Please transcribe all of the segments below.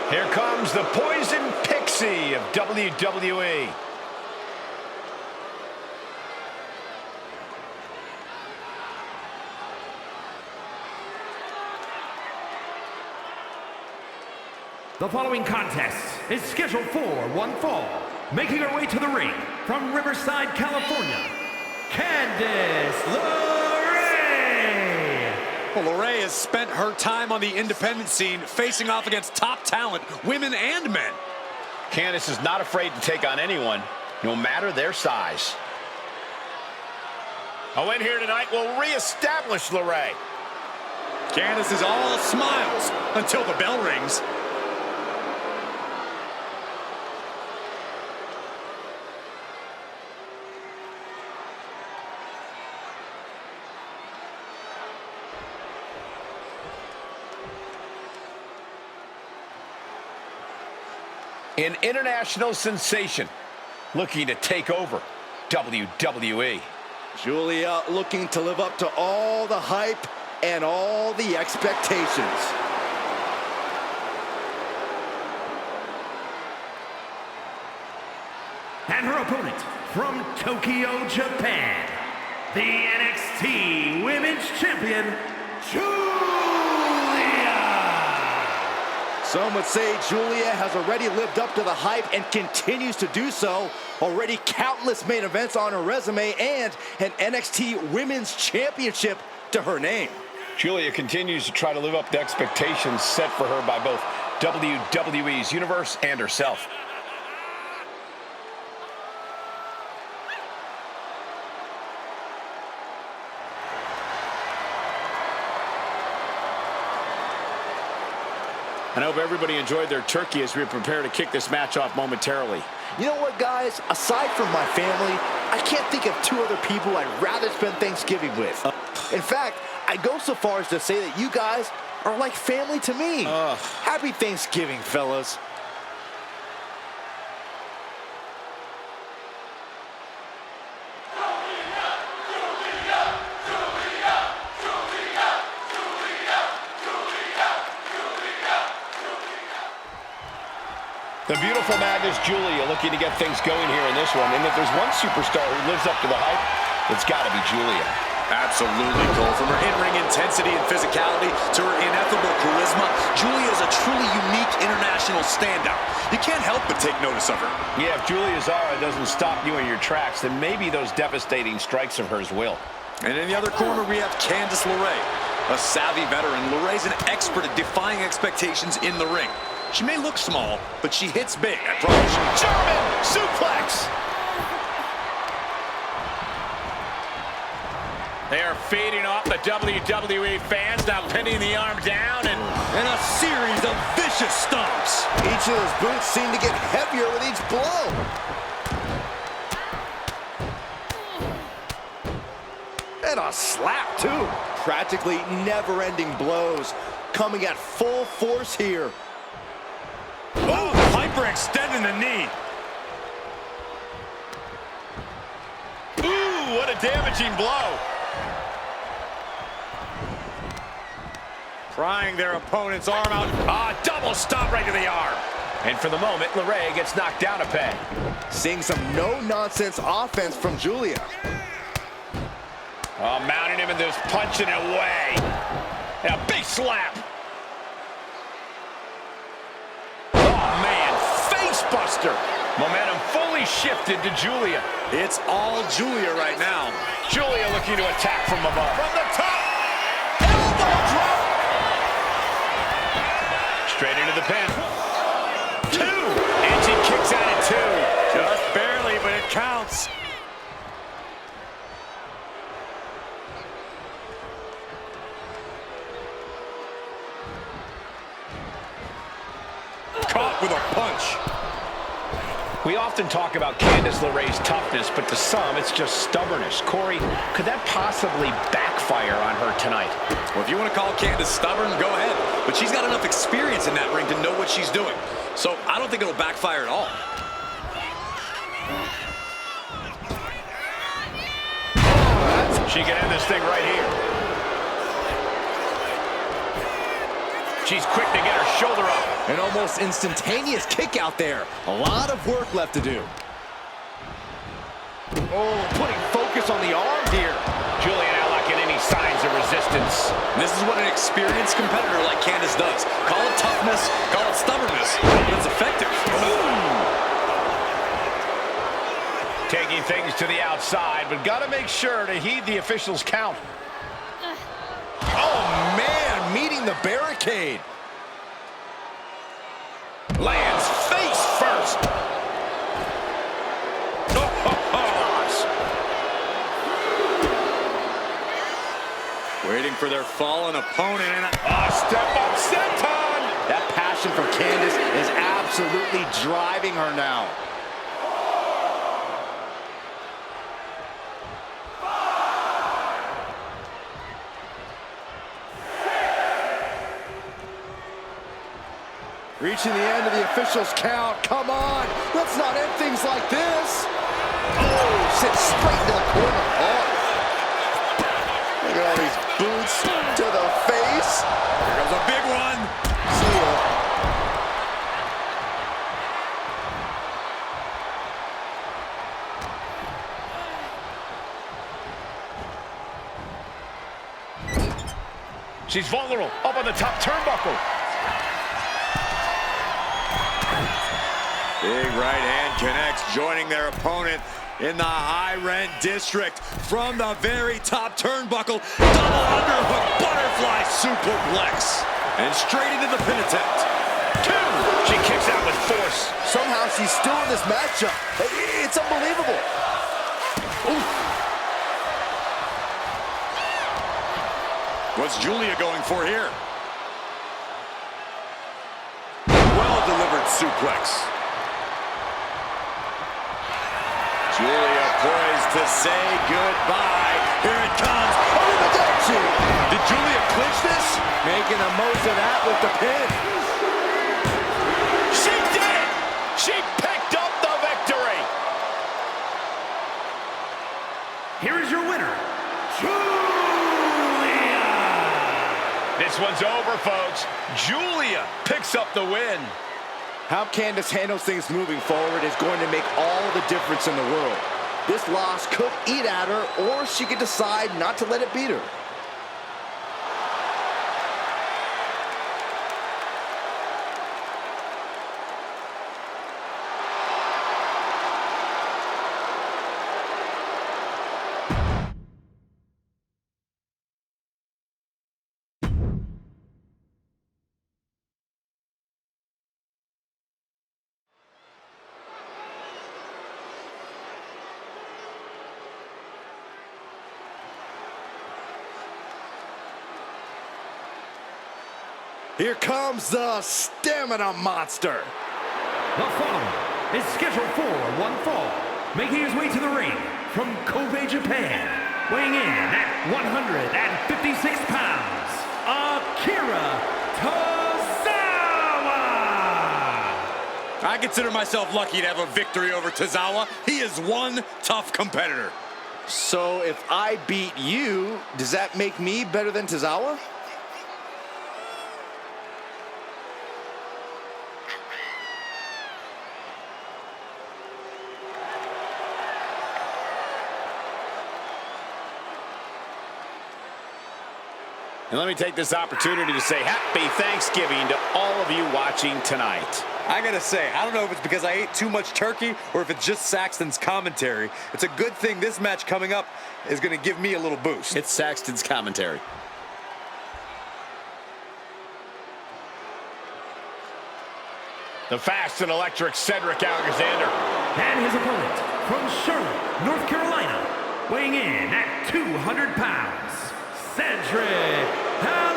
Here comes the Poison Pixie of WWE. The following contest is scheduled for one fall. Making her way to the ring from Riverside, California, Candice LeRae. Well, LeRae has spent her time on the independent scene facing off against top talent, women and men. Candice is not afraid to take on anyone, no matter their size. A win here tonight will reestablish LeRae. Candice is all smiles until the bell rings. An international sensation looking to take over WWE. Giulia looking to live up to all the hype and all the expectations. And her opponent from Tokyo, Japan, the NXT Women's Champion, Giulia. Some would say Giulia has already lived up to the hype and continues to do so. Already countless main events on her resume and an NXT Women's Championship to her name. Giulia continues to try to live up to expectations set for her by both WWE's universe and herself. I hope everybody enjoyed their turkey as we prepare to kick this match off momentarily. You know what, guys? Aside from my family, I can't think of two other people I'd rather spend Thanksgiving with. In fact, I go so far as to say that you guys are like family to me. Happy Thanksgiving, fellas. The beautiful Madness Giulia looking to get things going here in this one. And if there's one superstar who lives up to the hype, it's got to be Giulia. Absolutely, Cole. From her in-ring intensity and physicality to her ineffable charisma, Giulia is a truly unique international standout. You can't help but take notice of her. Yeah, if Giulia Zara doesn't stop you in your tracks, then maybe those devastating strikes of hers will. And in the other corner, we have Candice LeRae. A savvy veteran, LeRae's an expert at defying expectations in the ring. She may look small, but she hits big, I promise. German suplex! They are feeding off the WWE fans, now pinning the arm down and a series of vicious stomps. Each of those boots seem to get heavier with each blow. And a slap, too. Practically never-ending blows coming at full force here. Oh, hyperextending the knee. ooh, what a damaging blow. Prying their opponent's arm out. Double stomp right to the arm. And for the moment, LeRae gets knocked down a peg. Seeing some no-nonsense offense from Giulia. Mounting him and just punching it away. And a big slap. Oh, man, face buster. Momentum fully shifted to Giulia. It's all Giulia right now. Giulia looking to attack from above. From the top. Elbow drop. Straight into the pin. Two. And she kicks out at two. Just barely, but it counts. Caught with a punch. We often talk about Candice LeRae's toughness, but to some, it's just stubbornness. Corey, could that possibly backfire on her tonight? Well, if you want to call Candice stubborn, go ahead. But she's got enough experience in that ring to know what she's doing. So I don't think it'll backfire at all. She can end this thing right here. She's quick to get her shoulder up. An almost instantaneous kick out there. A lot of work left to do. Oh, putting focus on the arm here. Giulia not lacking any signs of resistance. This is what an experienced competitor like Candice does. Call it toughness, call it stubbornness, but it's effective. Taking things to the outside, but got to make sure to heed the officials' count. Oh, man, meeting the barricade. Lands face first. Waiting for their fallen opponent. And step-up senton. That passion from Candice is absolutely driving her now. Reaching the end of the officials' count. Come on, let's not end things like this. Oh, sits straight into the corner. Oh. Look at all these boots to the face. Here comes a big one. See ya. She's vulnerable, up on the top turnbuckle. Big right hand connects, joining their opponent in the high-rent district from the very top turnbuckle. Double underhook, butterfly superplex. And straight into the pin attempt. 2. She kicks out with force. Somehow she's still in this matchup. It's unbelievable. Oof. What's Giulia going for here? Well-delivered suplex. Giulia poised to say goodbye. Here it comes. Did Giulia clinch this? Making the most of that with the pin. She did it! She picked up the victory! Here is your winner, Giulia! This one's over, folks. Giulia picks up the win. How Candice handles things moving forward is going to make all the difference in the world. This loss could eat at her, or she could decide not to let it beat her. Here comes the stamina monster. The following is scheduled for one fall, making his way to the ring from Kobe, Japan, weighing in at 156 pounds, Akira Tozawa! I consider myself lucky to have a victory over Tozawa. He is one tough competitor. So if I beat you, does that make me better than Tozawa? And let me take this opportunity to say happy Thanksgiving to all of you watching tonight. I gotta say, I don't know if it's because I ate too much turkey or if it's just Saxton's commentary. It's a good thing this match coming up is gonna give me a little boost. It's Saxton's commentary. The fast and electric Cedric Alexander. And his opponent from Charlotte, North Carolina, weighing in at 200 pounds, Cedric Alexander.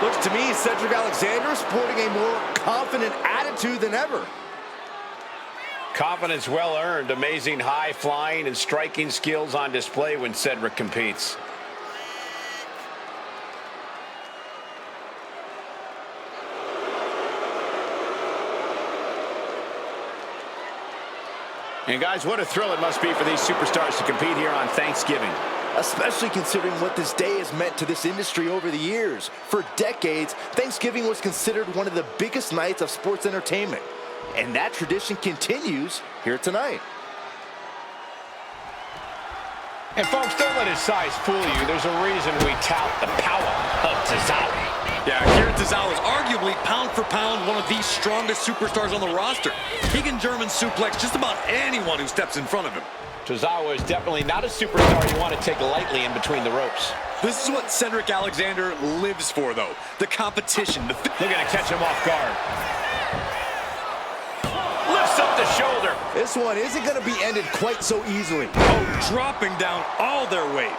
Looks to me, Cedric Alexander sporting a more confident attitude than ever. Confidence well earned, amazing high flying and striking skills on display when Cedric competes. And guys, what a thrill it must be for these superstars to compete here on Thanksgiving. especially considering what this day has meant to this industry over the years. For decades, Thanksgiving was considered one of the biggest nights of sports entertainment, and that tradition continues here tonight. And folks, don't let his size fool you. There's a reason we tout the power of Tozawa. Yeah, Akira Tozawa is arguably pound for pound one of the strongest superstars on the roster. He can German suplex just about anyone who steps in front of him. Tozawa is definitely not a superstar you want to take lightly in between the ropes. This is what Cedric Alexander lives for, though. The competition. They're going to catch him off guard. Lifts up the shoulder. This one isn't going to be ended quite so easily. Oh, dropping down all their weight.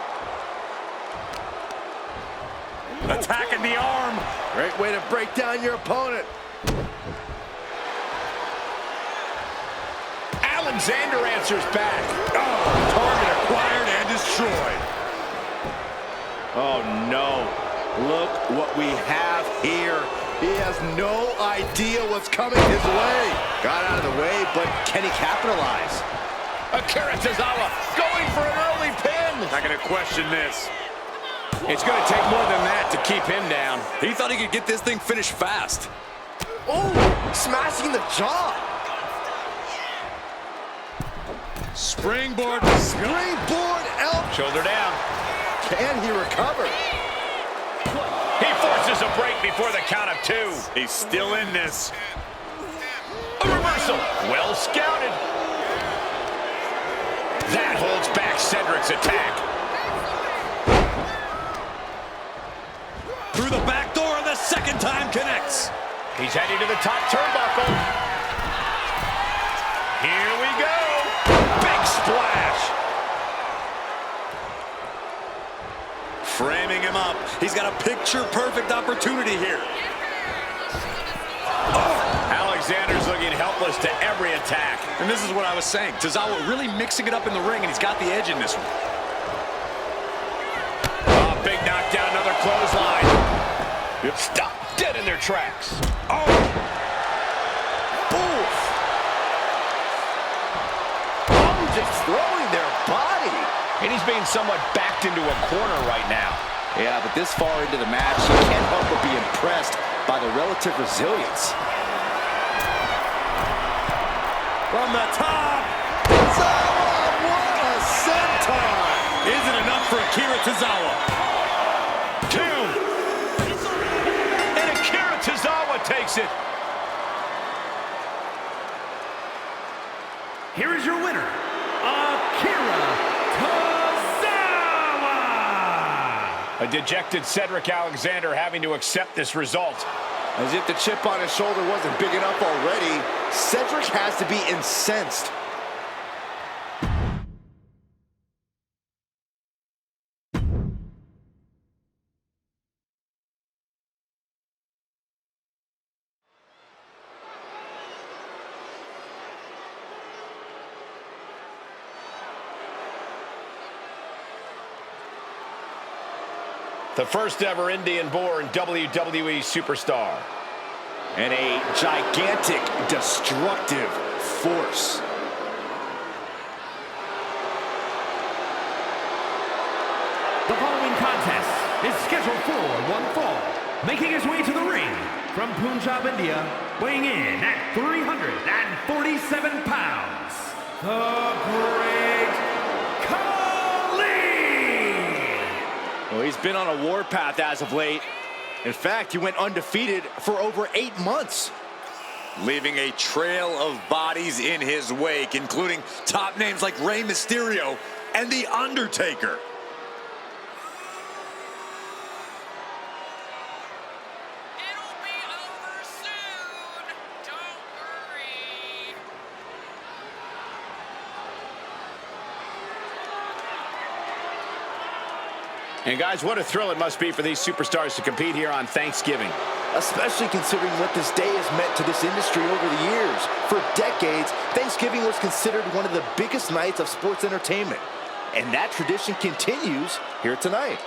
Attacking the arm. Great way to break down your opponent. Alexander answers back. Oh, target acquired and destroyed. Oh no, look what we have here. He has no idea what's coming his way. Got out of the way, but can he capitalize? Akira Tozawa going for an early pin. Not gonna question this. It's going to take more than that to keep him down. He thought he could get this thing finished fast. Oh, smashing the jaw. Springboard. Springboard elbow. Shoulder down. Can he recover? He forces a break before the count of two. He's still in this. A reversal. Well scouted. That holds back Cedric's attack. Through the back door, the second time connects. He's heading to the top turnbuckle. Here we go. Big splash. Framing him up. He's got a picture-perfect opportunity here. Oh. Alexander's looking helpless to every attack. And this is what I was saying. Tozawa really mixing it up in the ring, and he's got the edge in this one. Oh, big knockdown, another clothesline. Stop dead in their tracks. Oh! Oof. Oh, just throwing their body. And he's being somewhat backed into a corner right now. Yeah, but this far into the match, you can't help but be impressed by the relative resilience. From the top! Tozawa, what a senton! Isn't enough for Akira Tozawa. Two. And Akira Tozawa takes it. Here is your winner, Akira Tozawa! A dejected Cedric Alexander having to accept this result. As if the chip on his shoulder wasn't big enough already, Cedric has to be incensed. The first ever Indian-born WWE superstar. And a gigantic, destructive force. The following contest is scheduled for one fall. Making his way to the ring from Punjab, India, weighing in at 347 pounds, the Great Khali! Well, he's been on a warpath as of late. In fact, he went undefeated for over 8 months. Leaving a trail of bodies in his wake, including top names like Rey Mysterio and The Undertaker. It'll be over soon. Don't worry. And guys, what a thrill it must be for these superstars to compete here on Thanksgiving. Especially considering what this day has meant to this industry over the years. For decades, Thanksgiving was considered one of the biggest nights of sports entertainment. And that tradition continues here tonight.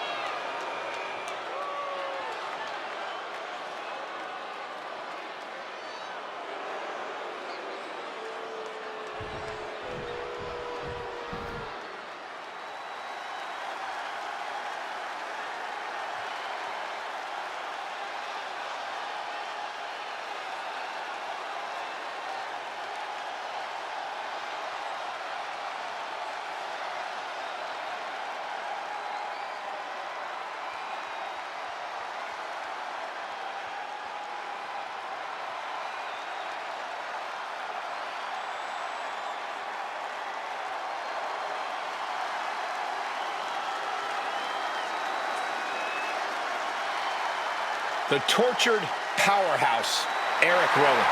The tortured powerhouse, Erick Rowan.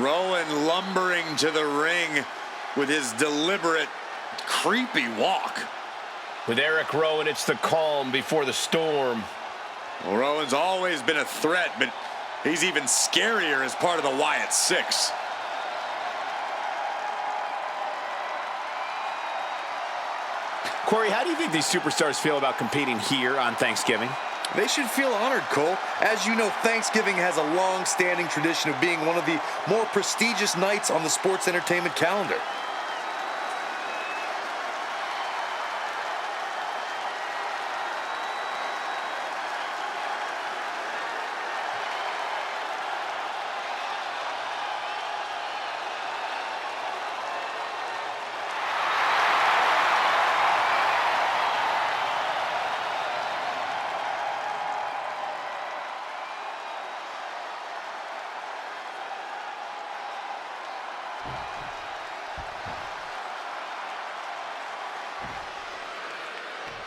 Rowan lumbering to the ring with his deliberate, creepy walk. With Erick Rowan, it's the calm before the storm. Well, Rowan's always been a threat, but he's even scarier as part of the Wyatt Six. Corey, how do you think these superstars feel about competing here on Thanksgiving? They should feel honored, Cole. As you know, Thanksgiving has a long-standing tradition of being one of the more prestigious nights on the sports entertainment calendar.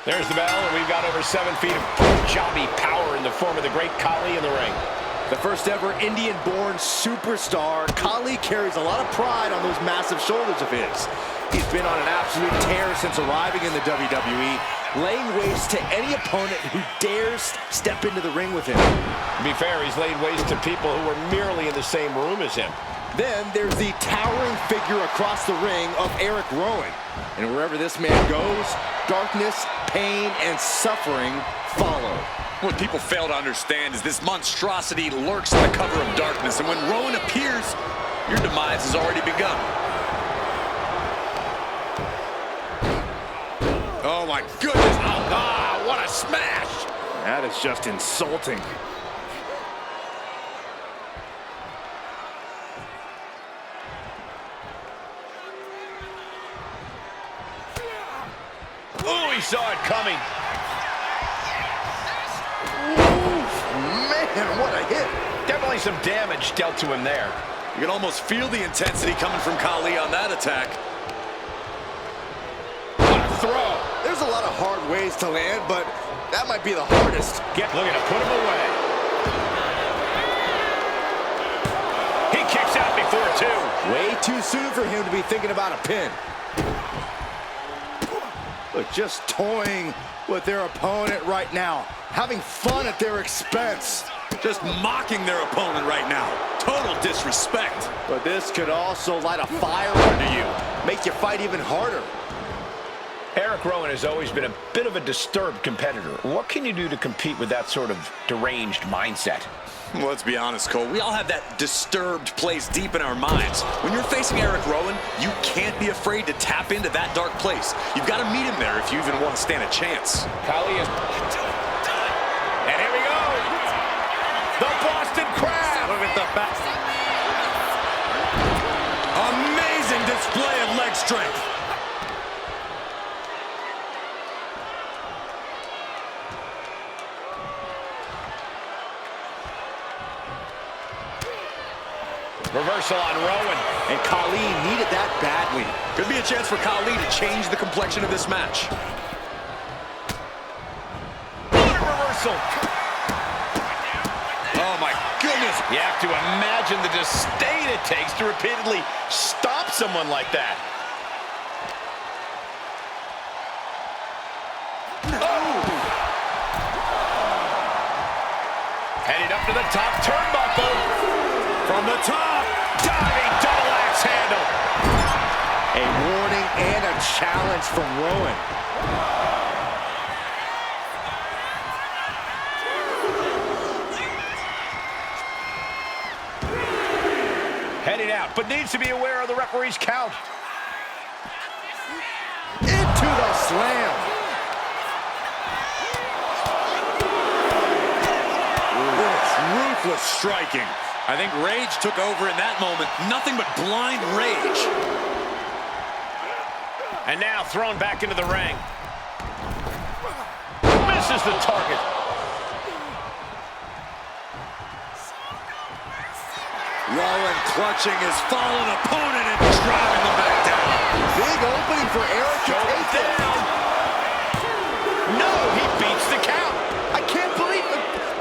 There's the bell, and we've got over 7 feet of Punjabi power in the form of the great Khali in the ring. The first ever Indian-born superstar, Khali carries a lot of pride on those massive shoulders of his. He's been on an absolute tear since arriving in the WWE, laying waste to any opponent who dares step into the ring with him. To be fair, he's laid waste to people who were merely in the same room as him. Then there's the towering figure across the ring of Erick Rowan. And wherever this man goes, darkness, pain, and suffering follow. What people fail to understand is this monstrosity lurks in the cover of darkness, and when Rowan appears, your demise has already begun. Oh my goodness! Oh, what a smash! That is just insulting. Oh, he saw it coming. Man, what a hit. Definitely some damage dealt to him there. You can almost feel the intensity coming from Khali on that attack. What a throw. There's a lot of hard ways to land, but that might be the hardest. Looking to put him away. He kicks out before 2. Way too soon for him to be thinking about a pin. But just toying with their opponent right now, having fun at their expense. Just mocking their opponent right now. Total disrespect. But this could also light a fire under you, make you fight even harder. Erick Rowan has always been a bit of a disturbed competitor. What can you do to compete with that sort of deranged mindset? Well, let's be honest, Cole. We all have that disturbed place deep in our minds. When you're facing Erick Rowan, you can't be afraid to tap into that dark place. You've got to meet him there if you even want to stand a chance. Khali is... And here we go! The Boston Crab! Look at the back. Amazing display of leg strength. Reversal on Rowan. And Khali needed that badly. Could be a chance for Khali to change the complexion of this match. What a reversal! Oh my goodness! You have to imagine the disdain it takes to repeatedly stop someone like that. Oh! Headed up to the top turnbuckle. From the top, diving double axe handle. A warning and a challenge from Rowan. Heading out, but needs to be aware of the referee's count. Into the slam. ruthless striking. I think rage took over in that moment. Nothing but blind rage. And now thrown back into the ring. Misses the target. Rowan clutching his fallen opponent and driving them back down. Big opening for Erick to take it. No, he beats the count. I can't believe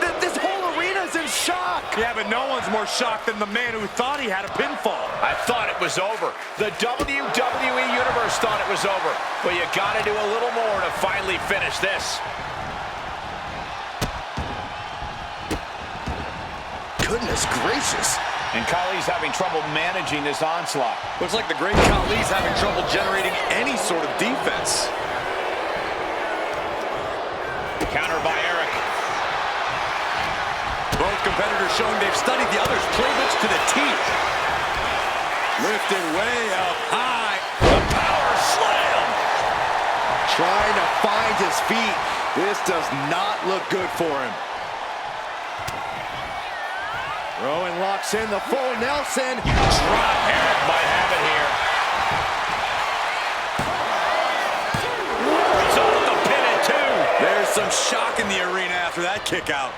that this whole arena's in shock. Yeah, but no one's more shocked than the man who thought he had a pinfall. I thought it was over. The WWE Universe thought it was over. But you gotta do a little more to finally finish this. Goodness gracious. And Khali's having trouble managing this onslaught. Looks like the great Khali's having trouble generating any sort of defense. Counter by Erick. Both competitors showing they've studied the other's playbooks to the teeth. Lifted way up high. The power slam. Trying to find his feet. This does not look good for him. Rowan locks in the full Nelson. Drop. Erick might have it here. He's off the pin at 2. There's some shock in the arena after that kick out.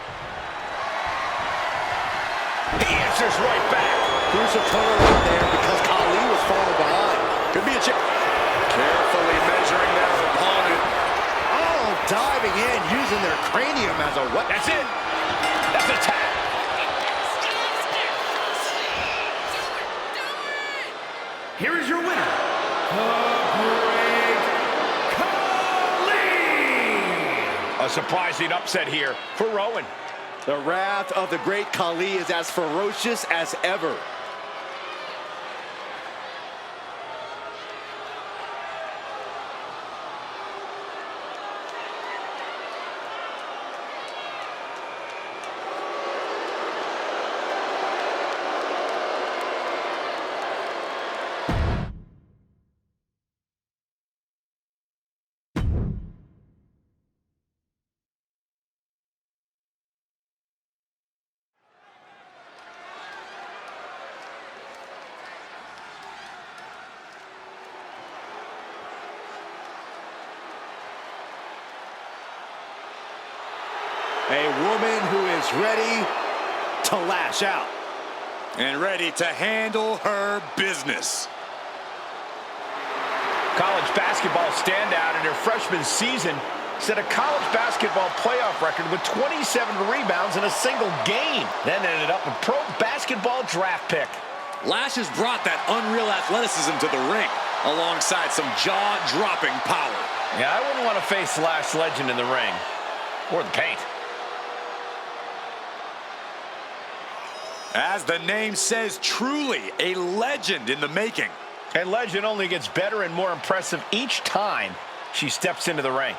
He answers right back. Crucial turnaround there because Khali was falling behind. Could be a chip. Carefully measuring their opponent. Oh, diving in, using their cranium as a weapon. That's it. That's a tap. Here is your winner, the Great Khali! A surprising upset here for Rowan. The wrath of the great Khali is as ferocious as ever. A woman who is ready to lash out. And ready to handle her business. College basketball standout in her freshman season set a college basketball playoff record with 27 rebounds in a single game. Then ended up a pro basketball draft pick. Lash has brought that unreal athleticism to the ring, alongside some jaw-dropping power. Yeah, I wouldn't want to face Lash legend in the ring. Or the paint. As the name says, truly a legend in the making. And legend only gets better and more impressive each time she steps into the ring.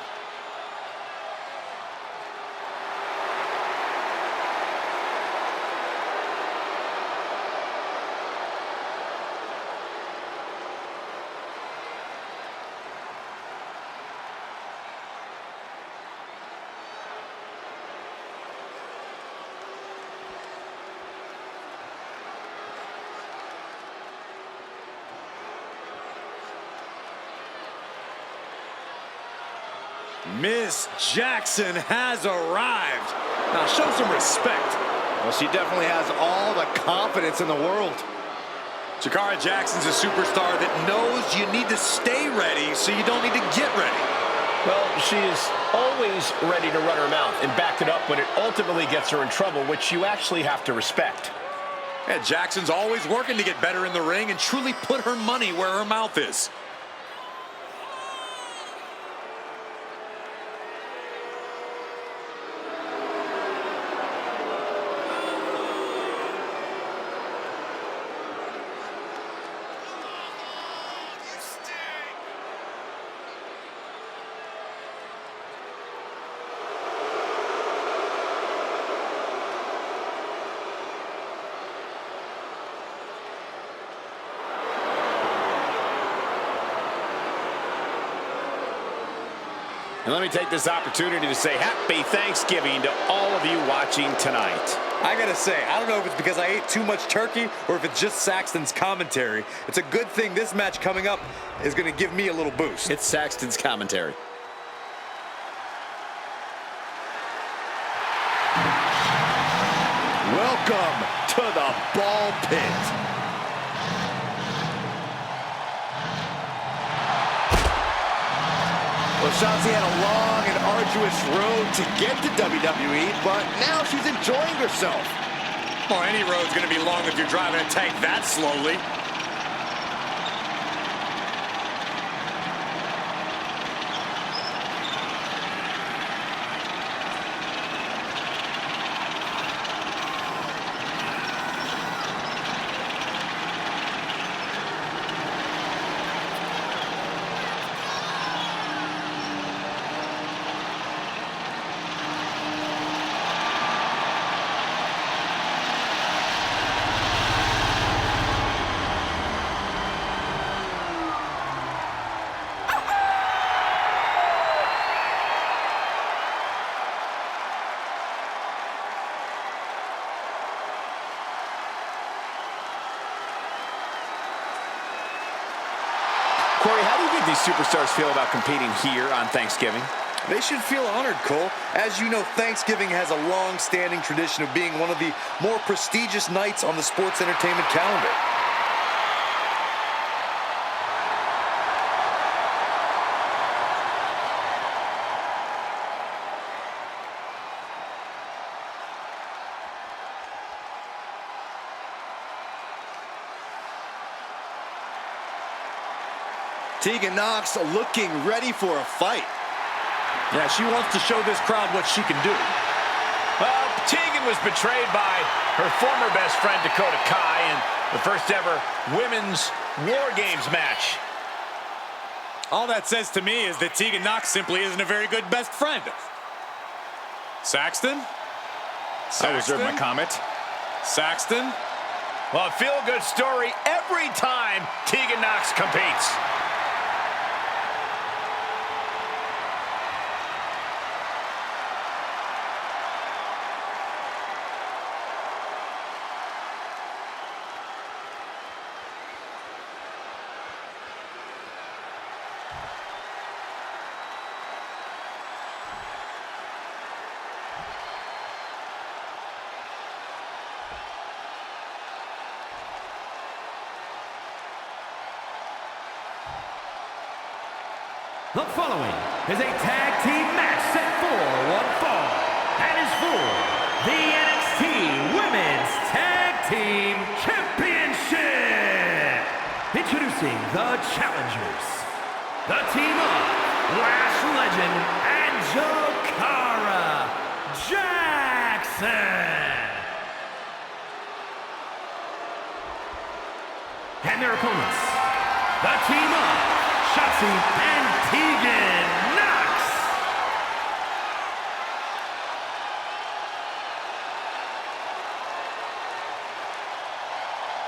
Miss Jackson has arrived. Now show some respect. Well, she definitely has all the confidence in the world. Jakara Jackson's a superstar that knows you need to stay ready so you don't need to get ready. Well, she is always ready to run her mouth and back it up when it ultimately gets her in trouble, which you actually have to respect. Yeah, Jackson's always working to get better in the ring and truly put her money where her mouth is. And let me take this opportunity to say happy Thanksgiving to all of you watching tonight. I gotta say, I don't know if it's because I ate too much turkey or if it's just Saxton's commentary. It's a good thing this match coming up is gonna give me a little boost. It's Saxton's commentary. Welcome to the ball pit. Well, Shotzi had a long and arduous road to get to WWE, but now she's enjoying herself. Well, any road's gonna be long if you're driving a tank that slowly. Corey, how do you think these superstars feel about competing here on Thanksgiving? They should feel honored, Cole. As you know, Thanksgiving has a long-standing tradition of being one of the more prestigious nights on the sports entertainment calendar. Tegan Nox looking ready for a fight. Yeah, she wants to show this crowd what she can do. Well, Tegan was betrayed by her former best friend, Dakota Kai, in the first ever women's War Games match. All that says to me is that Tegan Nox simply isn't a very good best friend. Saxton? I reserve my comment. Saxton? Well, a feel-good story every time Tegan Nox competes. The following is a tag team match set for one fall and is for the NXT Women's Tag Team Championship. Introducing the challengers, the team of Lash Legend and Jakara Jackson. And their opponents, the team of Shotzi and Tegan Nox.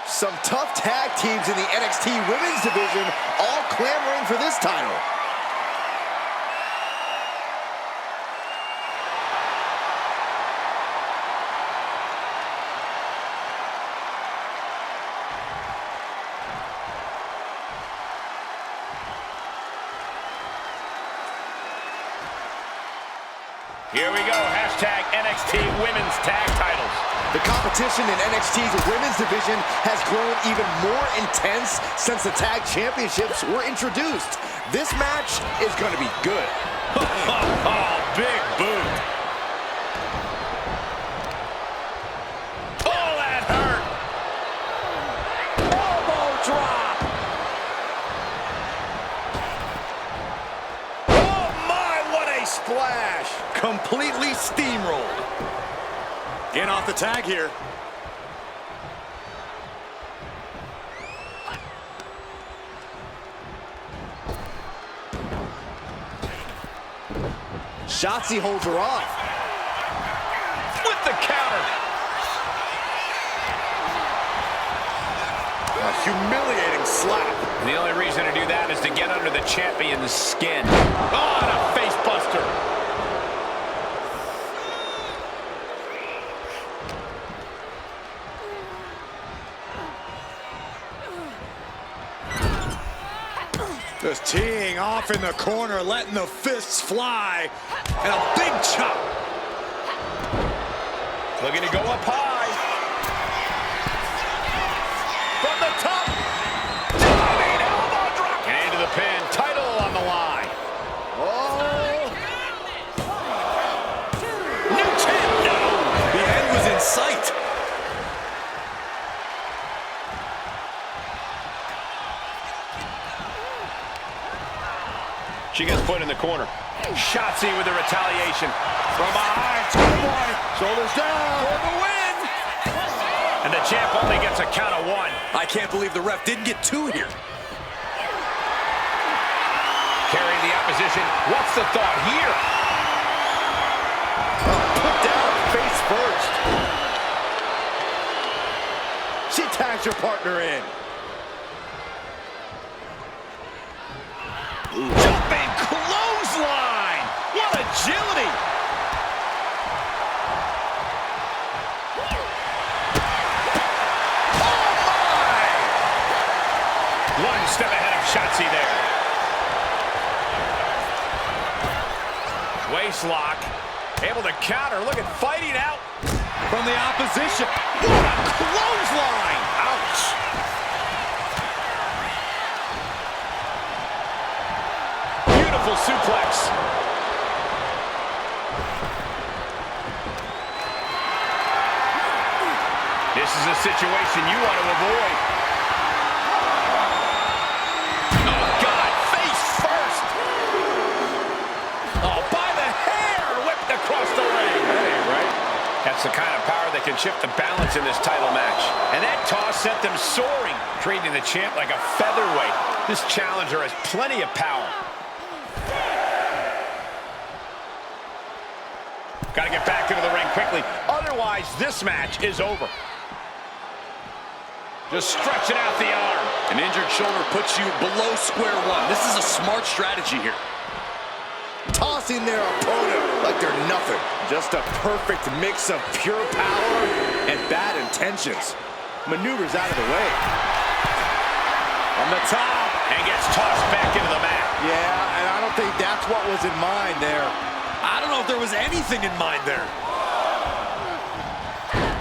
Some tough tag teams in the NXT Women's Division all clamoring for this title. Here we go, hashtag NXT Women's Tag Titles. The competition in NXT's Women's Division has grown even more intense since the tag championships were introduced. This match is going to be good. Oh, big boot. Oh, that hurt. Elbow drop. Oh, my, what a splash. Completely steamrolled. In off the tag here. Shotzi holds her off. With the counter. A humiliating slap. And the only reason to do that is to get under the champion's skin. Oh, and a face buster. just teeing off in the corner, letting the fists fly, and a big chop. Looking to go up high. From the top. Diving elbow drop. And into the pin. Title on the line. Oh! New champ. No. The end was in sight. She gets put in the corner. Shotzi with the retaliation. From behind. Schoolboy. Shoulders down. For the win. And the champ only gets a count of 1. I can't believe the ref didn't get 2 here. Carrying the opposition. What's the thought here? Put down face first. She tags her partner in. Jumping clothesline. What agility. Oh, my. One step ahead of Shotzi there. Waist lock. Able to counter. Look at fighting out From the opposition. What a clothesline. Ouch. Beautiful suplex. This is a situation you want to avoid. Oh, God, face first. Oh, by the hair, whipped across the ring. That ain't right. That's the kind of power that can shift the balance in this title match. And that toss sent them soaring, treating the champ like a featherweight. This challenger has plenty of power. Got to get back into the ring quickly. Otherwise, this match is over. Just stretching out the arm. An injured shoulder puts you below square one. This is a smart strategy here. Tossing their opponent like they're nothing. Just a perfect mix of pure power and bad intentions. Maneuvers out of the way. On the top. And gets tossed back into the mat. Yeah, and I don't think that's what was in mind there. I don't know if there was anything in mind there.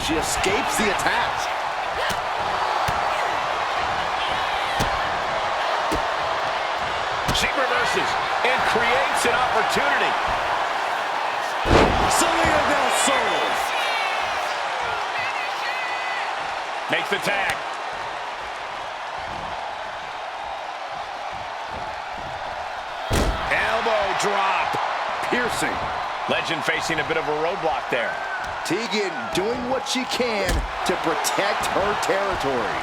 She escapes the attack. She reverses and creates an opportunity. Selena del Sol Makes the tag. Elbow drop. Piercing. Legend facing a bit of a roadblock there. Tegan doing what she can to protect her territory.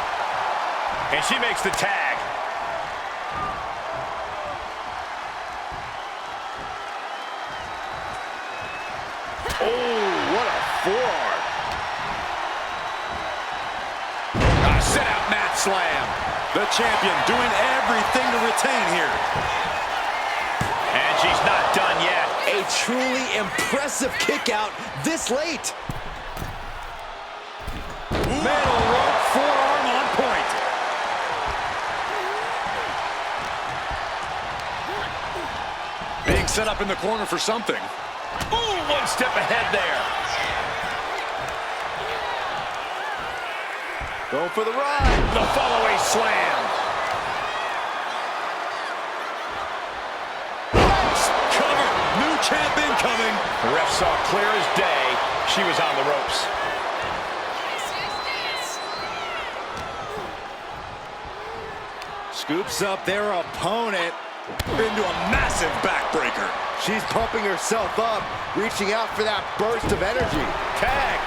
And she makes the tag. Oh, what a forearm. A sit-out mat slam. the champion, doing everything to retain here. And she's not done yet. A truly impressive kick out this late. Metal rope forearm on point. Being set up in the corner for something. Ooh, one step ahead there. Go for the ride. The follow-away slam. Cover. New champ incoming. The ref saw clear as day. She was on the ropes. Scoops up their opponent. Into a massive backbreaker. She's pumping herself up, reaching out for that burst of energy. Tag.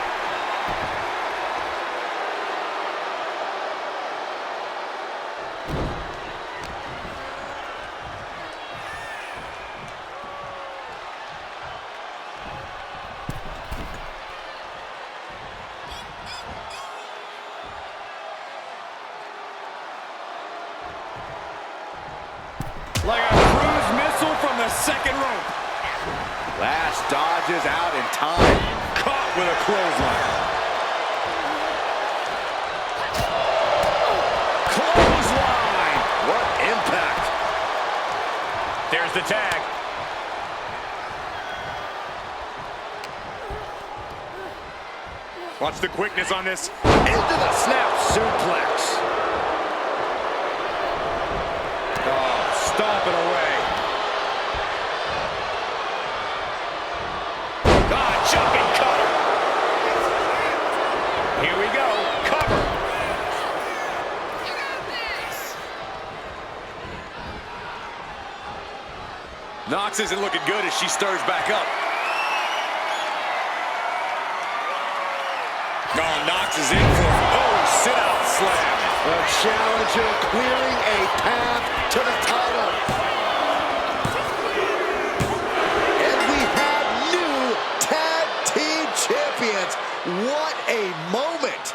Like a cruise missile from the second rope. Lash dodges out in time. Caught with a clothesline. Clothesline. What impact. the tag. Watch the quickness on this. Into the snap suplex. Oh, stomping away. Ah, jumping cutter. Here we go. Cover. You got this. Nox isn't looking good as she stirs back up. Oh, Nox is in for sit-out slam. The challenger clearing a path to the title. And we have new tag team champions. What a moment.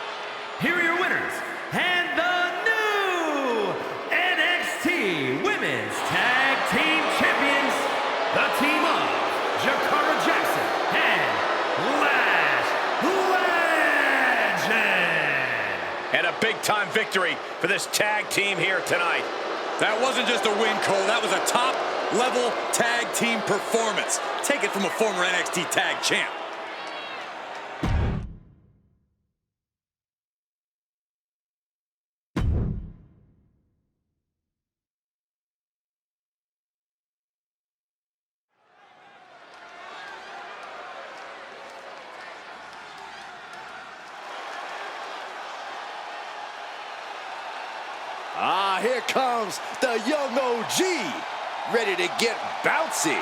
Here are your winners and the new NXT Women's Tag Team Champions, the team of Jakara and Lash Legend. And a big-time victory for this tag team here tonight. That wasn't just a win, Cole. That was a top-level tag team performance. Take it from a former NXT tag champ. Ah, here comes the young OG, ready to get bouncy.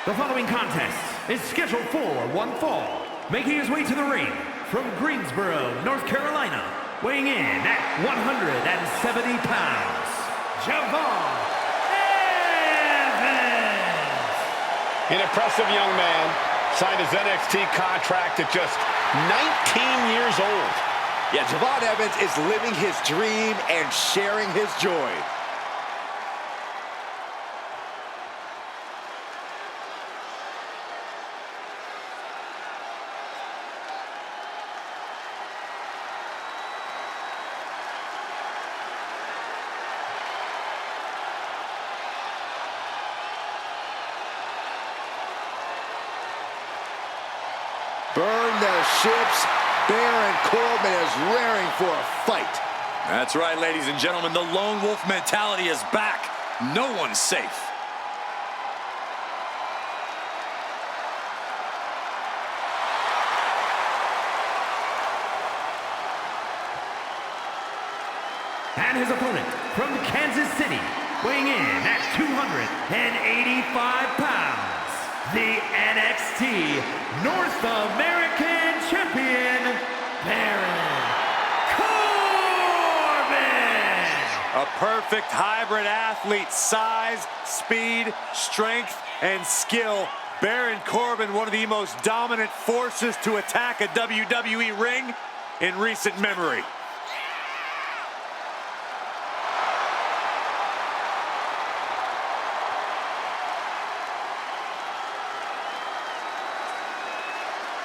The following contest is scheduled for one fall. Making his way to the ring from Greensboro, North Carolina, weighing in at 170 pounds, Javon Evans. An impressive young man, signed his NXT contract at just 19 years old. Yeah, Javon Evans is living his dream and sharing his joy. Burn the ships. Baron Corbin is raring for a fight. That's right, ladies and gentlemen. The lone wolf mentality is back. No one's safe. And his opponent from Kansas City, weighing in at 285 pounds, the NXT North American Champion, Baron Corbin! A perfect hybrid athlete, size, speed, strength, and skill. Baron Corbin, one of the most dominant forces to attack a WWE ring in recent memory.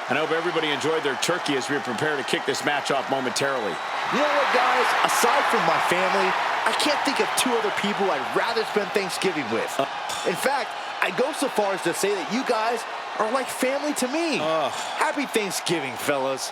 I hope everybody enjoyed their turkey as we prepare to kick this match off momentarily. You know what, guys? Aside from my family, I can't think of two other people I'd rather spend Thanksgiving with. In fact, I go so far as to say that you guys are like family to me. Happy Thanksgiving, fellas.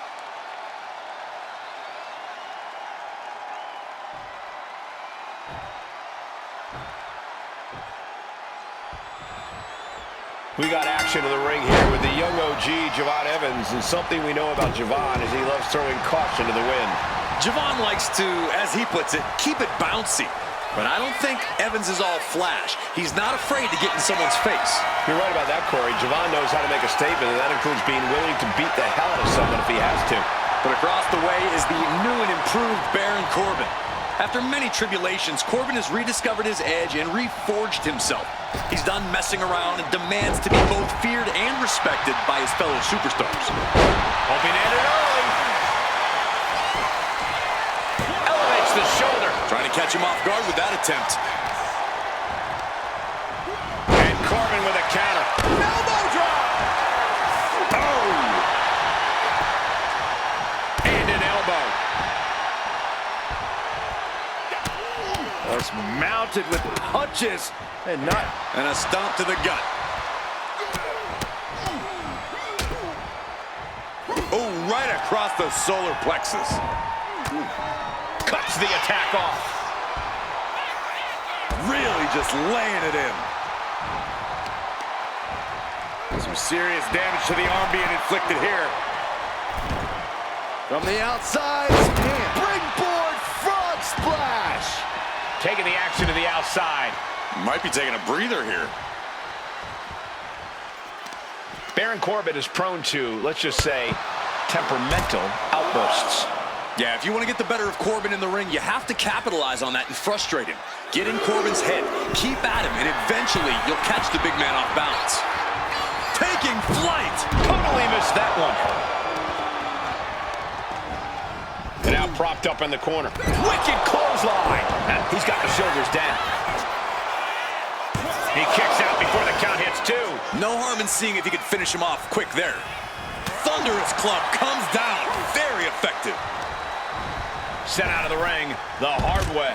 We got action in the ring here with the young OG, Javon Evans, and something we know about Javon is he loves throwing caution to the wind. Javon likes to, as he puts it, keep it bouncy. But I don't think Evans is all flash. He's not afraid to get in someone's face. You're right about that, Corey. Javon knows how to make a statement, and that includes being willing to beat the hell out of someone if he has to. But across the way is the new and improved Baron Corbin. After many tribulations, Corbin has rediscovered his edge and reforged himself. He's done messing around and demands to be both feared and respected by his fellow superstars. Hoping to end it early. catch him off guard with that attempt. And Corbin with a counter. Elbow drop. Oh! And an elbow. Was mounted with punches and not. And a stomp to the gut. Oh, right across the solar plexus. Cuts the attack off. Really just laying it in. Some serious damage to the arm being inflicted here. From the outside, springboard frog splash. Taking the action to the outside. Might be taking a breather here. Baron Corbin is prone to, let's just say, temperamental outbursts. Yeah, if you want to get the better of Corbin in the ring, you have to capitalize on that and frustrate him. Get in Corbin's head, keep at him, and eventually you'll catch the big man off balance. Taking flight! Totally missed that one. And now propped up in the corner. Wicked clothesline. He's got the shoulders down. He kicks out before the count hits two. No harm in seeing if you could finish him off quick there. Thunderous club comes down. Very effective. Sent out of the ring the hard way.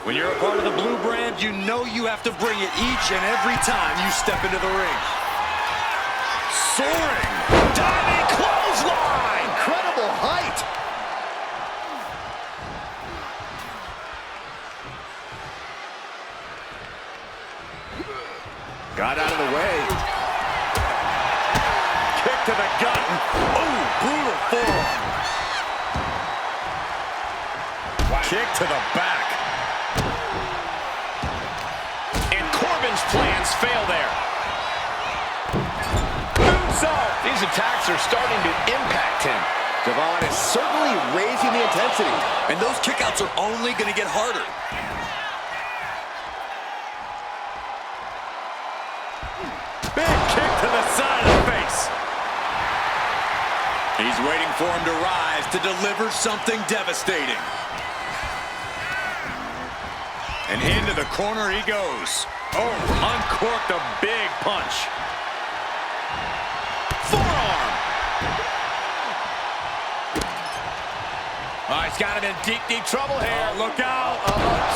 When you're a part of the blue brand, you know you have to bring it each and every time you step into the ring. Soaring. Diving clothesline. Incredible height. Got out of the way. Kick to the gut. Oh, brutal forearm. Wow. Kick to the back. And Corbin's plans fail there. Moonsault. These attacks are starting to impact him. Devon is certainly raising the intensity. And those kickouts are only going to get harder. Big kick to the side of the face. He's waiting for him to rise to deliver something devastating. And into the corner he goes. Oh, uncorked a big punch. Forearm. Oh, he's got him in deep, deep trouble here. Look out.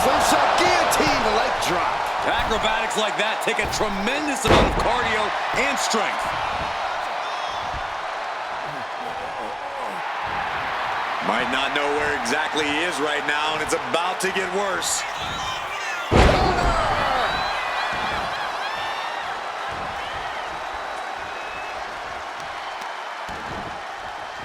Slingshot guillotine, the leg drop. Acrobatics like that take a tremendous amount of cardio and strength. Might not know where exactly he is right now, and it's about to get worse.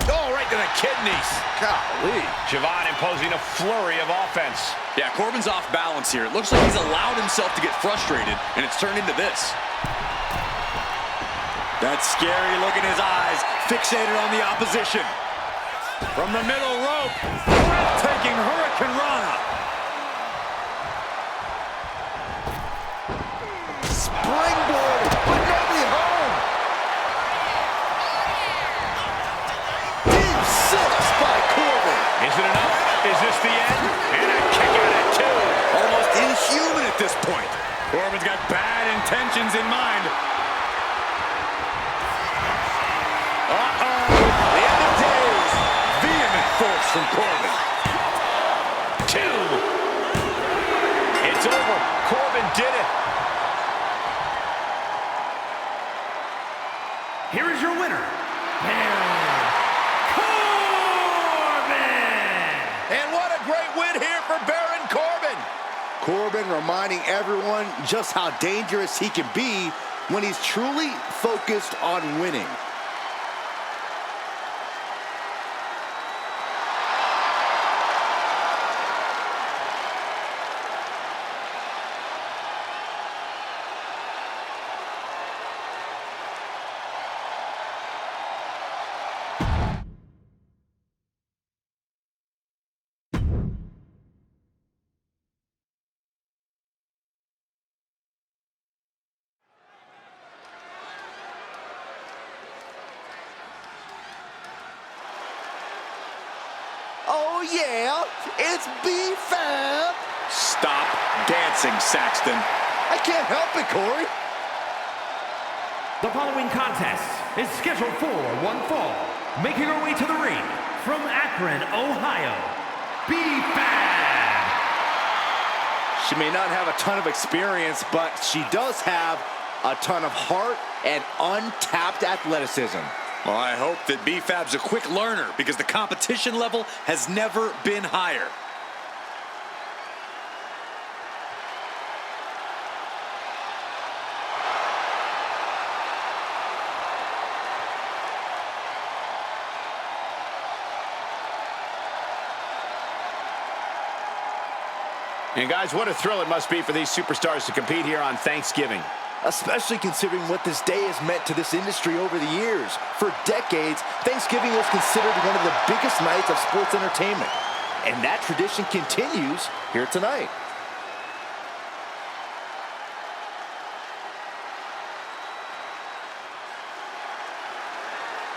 Oh, right to the kidneys. Golly. Javon imposing a flurry of offense. Yeah, Corbin's off balance here. It looks like he's allowed himself to get frustrated, and it's turned into this. That scary look in his eyes, fixated on the opposition. From the middle rope, breathtaking Hurricane Rana. Springboard, but nobody home. Deep six by Corbin. Is it enough? Is this the end? And a kick out at two. Almost inhuman at this point. Corbin's got bad intentions in mind. The end of days. Vehement force from Corbin. Two. It's over. Corbin did it. Here is your winner, Baron Corbin! And what a great win here for Baron Corbin. Corbin reminding everyone just how dangerous he can be when he's truly focused on winning. Oh yeah, it's B-Fab. Stop dancing, Saxton. I can't help it, Corey. The following contest is scheduled for one fall. Making her way to the ring from Akron, Ohio, B-Fab. She may not have a ton of experience, but she does have a ton of heart and untapped athleticism. Well, I hope that B-Fab's a quick learner because the competition level has never been higher. And guys, what a thrill it must be for these superstars to compete here on Thanksgiving. Especially considering what this day has meant to this industry over the years. For decades, Thanksgiving was considered one of the biggest nights of sports entertainment. And that tradition continues here tonight.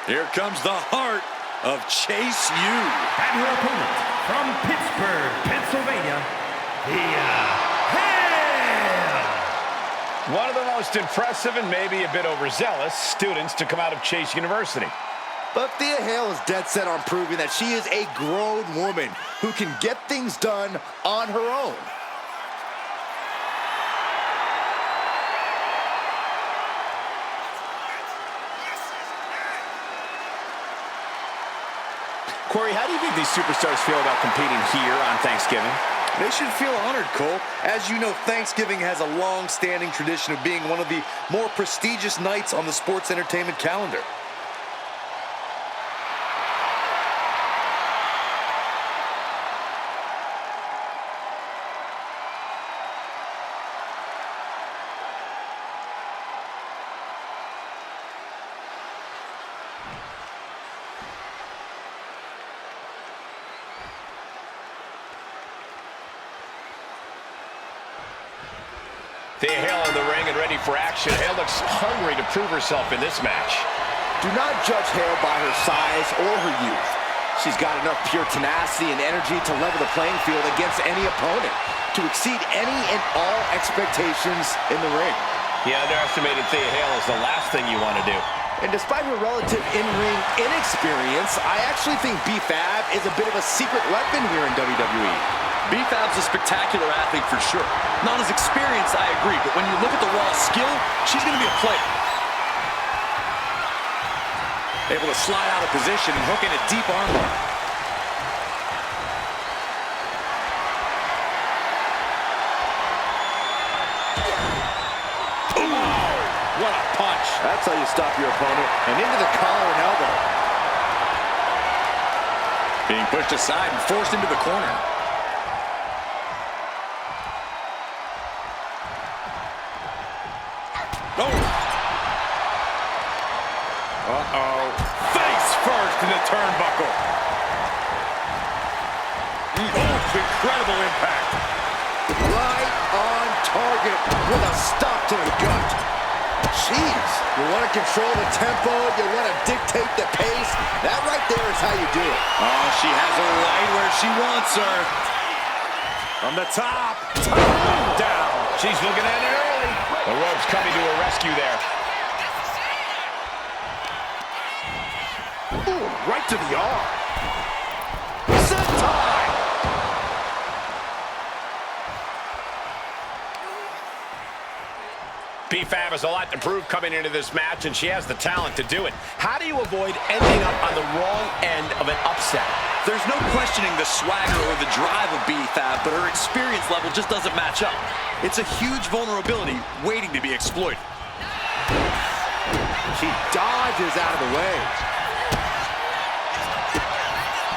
Here comes the heart of Chase U. And her opponent from Pittsburgh, Pennsylvania, Thea. One of the most impressive and maybe a bit overzealous students to come out of Chase University. But Thea Hale is dead set on proving that she is a grown woman who can get things done on her own. Corey, how do you think these superstars feel about competing here on Thanksgiving? They should feel honored, Cole. As you know, Thanksgiving has a long-standing tradition of being one of the more prestigious nights on the sports entertainment calendar. Thea Hale in the ring and ready for action. Hale looks hungry to prove herself in this match. Do not judge Hale by her size or her youth. She's got enough pure tenacity and energy to level the playing field against any opponent, to exceed any and all expectations in the ring. Yeah, underestimated Thea Hale is the last thing you want to do. And despite her relative in-ring inexperience, I actually think B-Fab is a bit of a secret weapon here in WWE. B-Fab's a spectacular athlete for sure. Not as experienced, I agree, but when you look at the raw skill, she's going to be a player. Able to slide out of position and hook in a deep armbar. Ooh, what a punch. That's how you stop your opponent. And into the collar and elbow. Being pushed aside and forced into the corner. Oh! Uh-oh. Face first in the turnbuckle. Oh, incredible impact. Right on target with a stop to the gut. Jeez. You want to control the tempo, you want to dictate the pace. That right there is how you do it. Oh, she has her right where she wants her. From the top. Down. She's looking at it early. The ropes coming to her rescue there. Ooh, right to the arm. Sentai! B-Fab has a lot to prove coming into this match, and she has the talent to do it. How do you avoid ending up on the wrong end of an upset? There's no questioning the swagger or the drive of B-Fab, but her experience level just doesn't match up. It's a huge vulnerability waiting to be exploited. She dodges out of the way.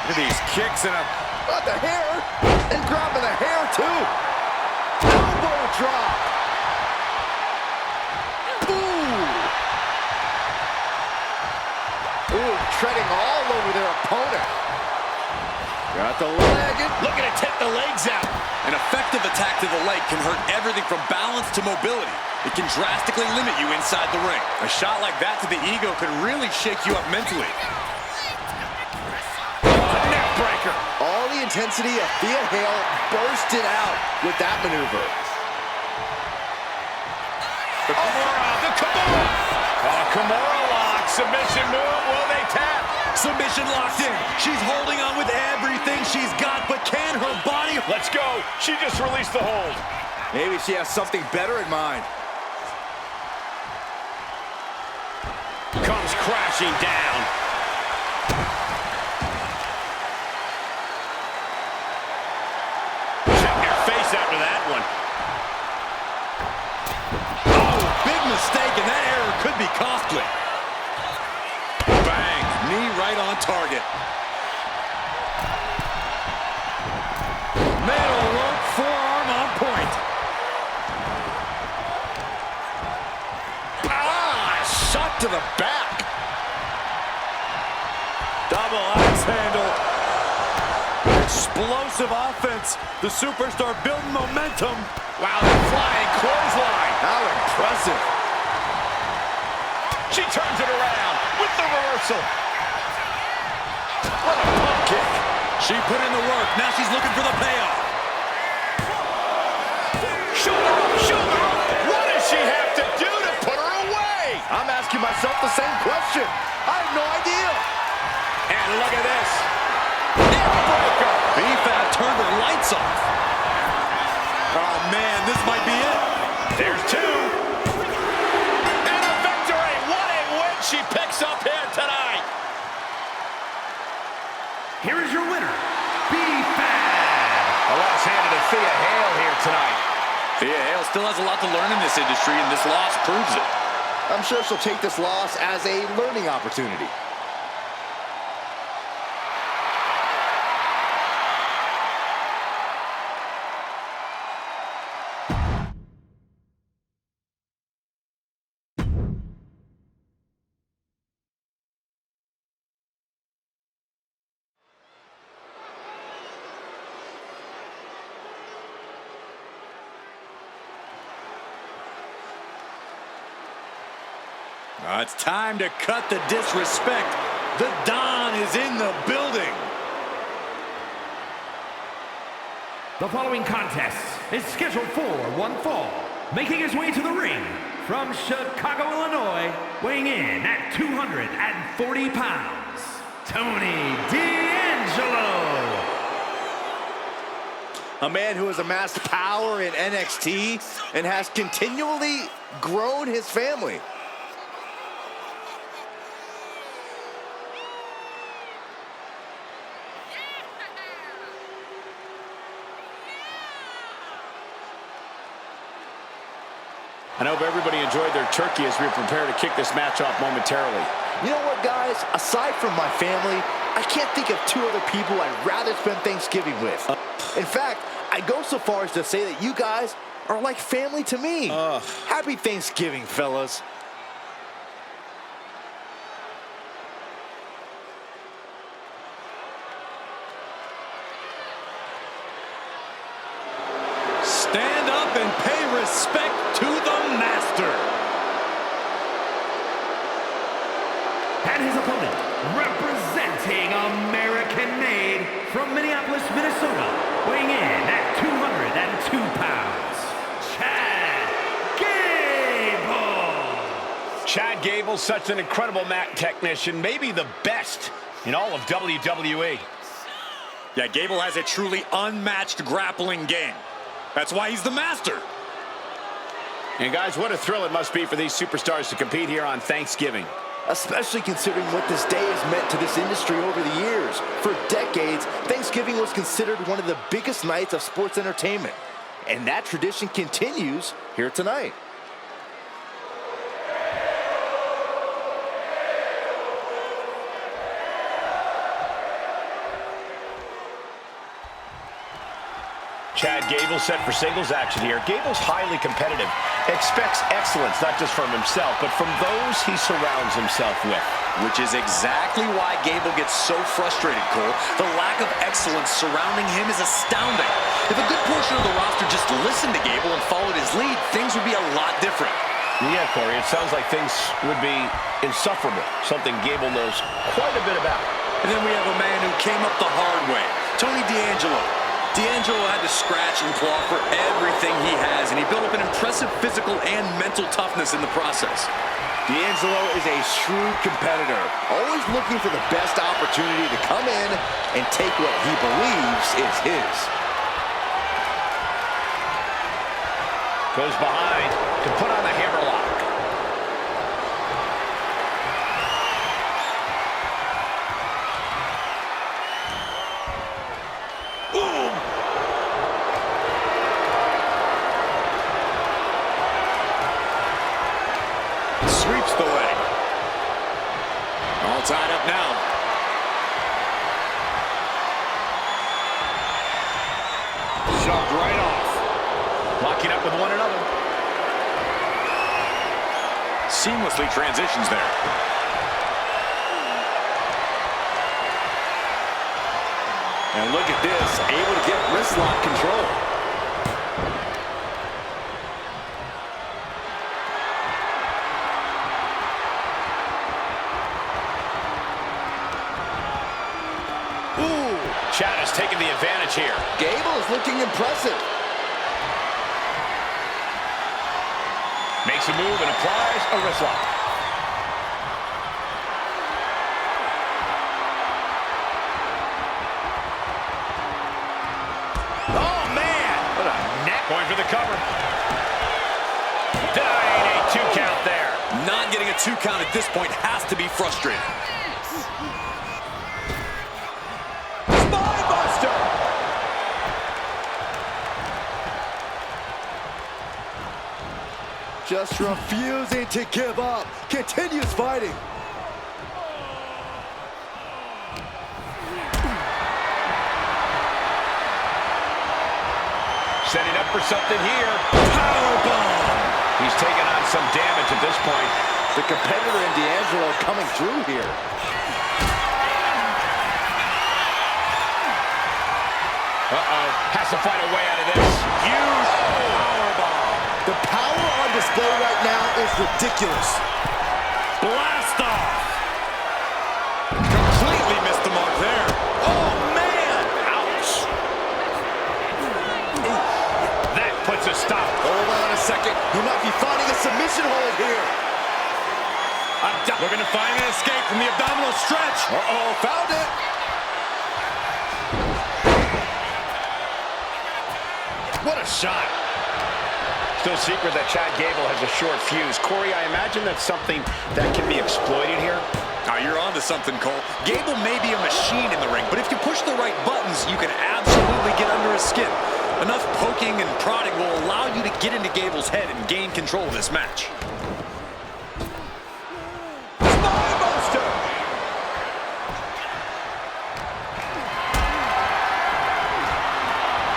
Look at these kicks and a... Got the hair, and dropping the hair too. Elbow drop. Ooh, treading all over their opponent. Got the leg. Looking to tip the legs out. An effective attack to the leg can hurt everything from balance to mobility. It can drastically limit you inside the ring. A shot like that to the ego could really shake you up mentally. Neck breaker. All the intensity of Thea Hale bursted out with that maneuver. The Kimura! Oh, Kimura lock, submission move, will they tap? Submission locked in. She's holding on with everything she's got, but can her body... Let's go. She just released the hold. Maybe she has something better in mind. Comes crashing down. Check your face after that one. Oh, big mistake, and that error could be costly. Bang, knee right on target. Middle rope forearm on point. Shot to the back. Double axe handle. Explosive offense. The superstar building momentum. Wow, the flying clothesline. How impressive. She turns it around with the reversal. What a pump kick. She put in the work. Now she's looking for the payoff. Shoulder up. What does she have to do to put her away? I'm asking myself the same question. I have no idea. And look at this. Neckbreaker. B-Fab turned her lights off. Oh, man, this might be it. There's two. And a victory. What a win she picks up here tonight. Here is your winner, B-Fab. A loss handed to Thea Hale here tonight. Thea Hale still has a lot to learn in this industry, and this loss proves it. I'm sure she'll take this loss as a learning opportunity. It's time to cut the disrespect. The Don is in the building. The following contest is scheduled for one fall. Making his way to the ring from Chicago, Illinois, weighing in at 240 pounds, Tony D'Angelo. A man who has amassed power in NXT and has continually grown his family. I hope everybody enjoyed their turkey as we prepare to kick this match off momentarily. You know what, guys? Aside from my family, I can't think of two other people I'd rather spend Thanksgiving with. In fact, I go so far as to say that you guys are like family to me. Happy Thanksgiving, fellas. Stand up and pay respect to the master. And his opponent, representing American-made from Minneapolis, Minnesota, weighing in at 202 pounds, Chad Gable. Chad Gable, such an incredible mat technician, maybe the best in all of WWE. Yeah, Gable has a truly unmatched grappling game. That's why he's the master. And guys, what a thrill it must be for these superstars to compete here on Thanksgiving. Especially considering what this day has meant to this industry over the years. For decades, Thanksgiving was considered one of the biggest nights of sports entertainment. And that tradition continues here tonight. Chad Gable set for singles action here. Gable's highly competitive, expects excellence not just from himself, but from those he surrounds himself with. Which is exactly why Gable gets so frustrated, Cole. The lack of excellence surrounding him is astounding. If a good portion of the roster just listened to Gable and followed his lead, things would be a lot different. Yeah, Corey, it sounds like things would be insufferable, something Gable knows quite a bit about. And then we have a man who came up the hard way. Tony D'Angelo had to scratch and claw for everything he has, and he built up an impressive physical and mental toughness in the process. D'Angelo is a shrewd competitor, always looking for the best opportunity to come in and take what he believes is his. Goes behind to put on the hammerlock. Sweeps the leg. All tied up now. Shoved right off. Locking up with one another. Seamlessly transitions there. And look at this, able to get wrist lock control. Chad has taken the advantage here. Gable is looking impressive. Makes a move and applies a wrist lock. Oh, man! What a neck. Going for the cover. Denying a 2 count there. Not getting a 2 count at this point has to be frustrating. Just refusing to give up. Continues fighting. Setting up for something here. Powerbomb. He's taking on some damage at this point. The competitor in D'Angelo coming through here. Uh-oh. Has to find a way out of this. Huge powerbomb. The power on display right now is ridiculous. Blast off. Completely missed the mark there. Oh, man. Ouch. That puts a stop. Hold on a second. He might be finding a submission hold here. Looking to find an escape from the abdominal stretch. Uh-oh, found it. What a shot. Still secret that Chad Gable has a short fuse. Corey, I imagine that's something that can be exploited here. Oh, you're onto something, Cole. Gable may be a machine in the ring, but if you push the right buttons, you can absolutely get under his skin. Enough poking and prodding will allow you to get into Gable's head and gain control of this match. Spinebuster.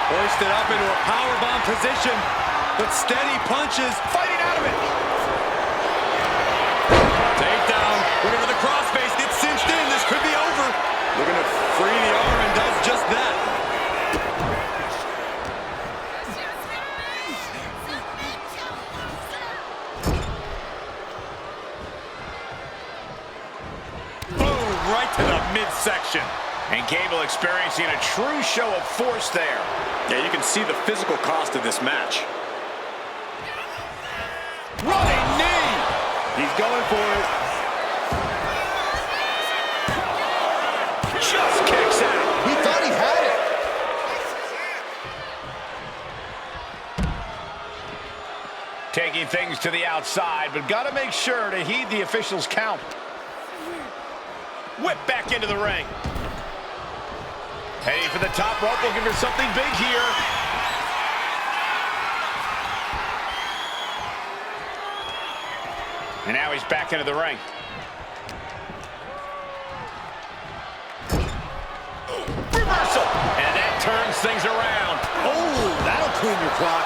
Hoisted up into a powerbomb position. But steady punches, fighting out of it. Takedown, looking for the crossface, gets cinched in, this could be over. Looking to free the arm and does just that. Boom, right to the midsection. And Gable experiencing a true show of force there. Yeah, you can see the physical cost of this match. Running knee. He's going for it. Just kicks out. He thought he had it. Taking things to the outside, but got to make sure to heed the official's count. Whip back into the ring. Heading for the top rope, looking for something big here. And now he's back into the ring. Reversal! And that turns things around. Oh, that'll clean your clock.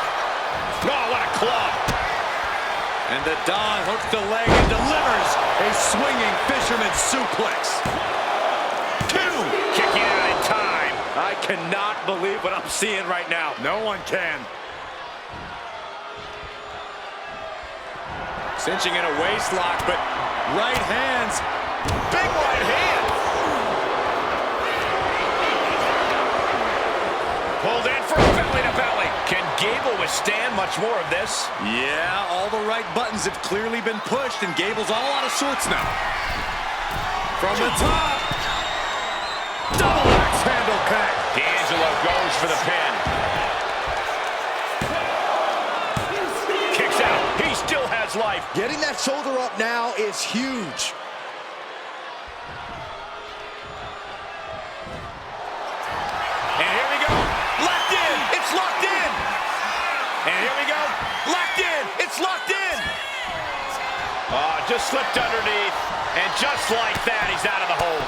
Oh, what a club. And the Don hooks the leg and delivers a swinging fisherman suplex. 2. Kicking out in time. I cannot believe what I'm seeing right now. No one can. Cinching in a waist lock, but right hands. Big right hand. Gable withstand much more of this? Yeah, all the right buttons have clearly been pushed, and Gable's all out of sorts now. From the top. Double axe handle peg. D'Angelo goes for the pin. Kicks out. He still has life. Getting that shoulder up now is huge. And here we go. Locked in. It's locked in. And here we go. Locked in. It's locked in. Oh, just slipped underneath. And just like that, he's out of the hold.